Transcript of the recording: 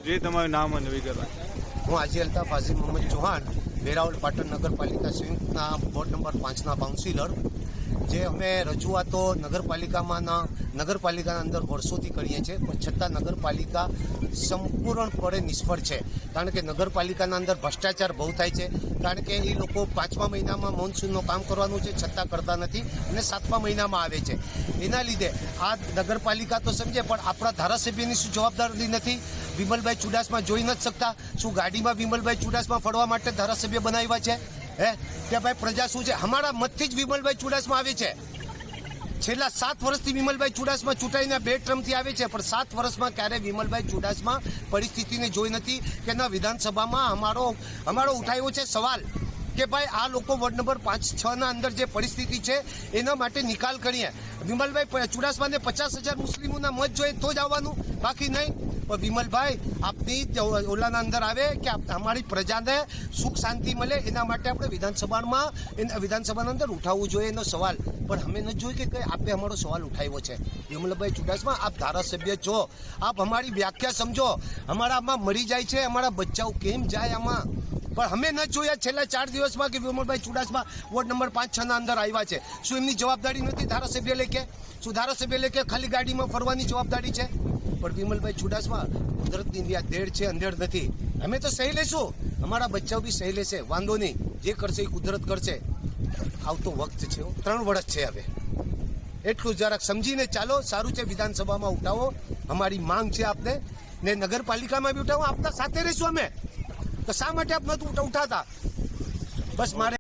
જે તમારું નામ અને વિગત. હું હાજી અલ્તાફ હાજી મોહમ્મદ ચૌહાણ, વેરાવળ પાટણ નગરપાલિકા સંયુક્તના વોર્ડ નંબર 5ના કાઉન્સિલર. જે અમે રજૂઆતો નગરપાલિકાના અંદર વર્ષોથી કરીએ છીએ, પણ છતાં નગરપાલિકા સંપૂર્ણપણે નિષ્ફળ છે. કારણ કે નગરપાલિકાના અંદર ભ્રષ્ટાચાર બહુ થાય છે. કારણ કે એ લોકો 5મા મહિનામાં મોન્સૂનનું કામ કરવાનું છે, છતાં કરતા નથી અને 7મા મહિનામાં આવે છે. એના લીધે આ નગરપાલિકા તો સમજે, પણ આપણા ધારાસભ્યની શું જવાબદારી નથી? વિમલભાઈ ચુડાસમા જોઈ નથી શકતા? શું ગાડીમાં વિમલભાઈ ચુડાસમા ફરવા માટે ધારાસભ્ય બનાવ્યા છે? કે ભાઈ પ્રજા શું છે? અમારા મતથી જ વિમલભાઈ ચુડાસમા આવે છે. છેલ્લા 7 વર્ષથી વિમલભાઈ ચુડાસમા ચૂંટાઈને 2 ટર્મથી આવે છે, પણ 7 વર્ષમાં ક્યારે વિમલભાઈ ચુડાસમા પરિસ્થિતિને જોઈ નથી કે ના વિધાનસભામાં અમારો ઉઠાવ્યો છે સવાલ કે ભાઈ આ લોકો વોર્ડ નંબર 5-6ના અંદર જે પરિસ્થિતિ છે એના માટે નિકાલ કરીએ. વિમલભાઈ ચુડાસમાને 50,000 મુસ્લિમોના મત જોઈએ તો જ આવવાનું, બાકી નહીં. પણ વિમલભાઈ આપની ઓલાના અંદર આવે કે અમારી પ્રજાને સુખ શાંતિ મળે, એના માટે આપણે વિધાનસભાના અંદર ઉઠાવવું જોઈએ એનો સવાલ. પણ અમે નથી જોયું કે આપે અમારો સવાલ ઉઠાવ્યો છે. વિમલભાઈ ચુડાસમા આપ ધારાસભ્ય છો, આપ અમારી વ્યાખ્યા સમજો. અમારામાં મરી જાય છે, અમારા બચ્ચાઓ કેમ જાય આમાં? પણ અમે ન જોયા છેલ્લા 4 દિવસમાં કે વિમલભાઈ ચુડાસમા વોર્ડ નંબર 5-6ના અંદર આવ્યા છે. શું એમની જવાબદારી નથી ધારાસભ્ય લેકે? શું ધારાસભ્ય લેકે ખાલી ગાડીમાં ફરવાની જવાબદારી છે? પણ વિમલભાઈ ચુડાસમા કુદરતની દેડ છે, અંધેડ નથી. અમે તો સહી લેશું, અમારા બચ્ચાઓ બી સહી લેશે, વાંધો નહીં. જે કરશે એ કુદરત કરશે. આવતો વખત છે, 3 વર્ષ છે હવે. એટલું જરાક સમજીને ચાલો. સારું છે, વિધાનસભામાં ઉઠાવો, અમારી માંગ છે આપને, ને નગરપાલિકામાં બી ઉઠાવો. આપના સાથે રહીશું અમે. તો શા માટે આપ નથી ઉઠાતા? બસ મારે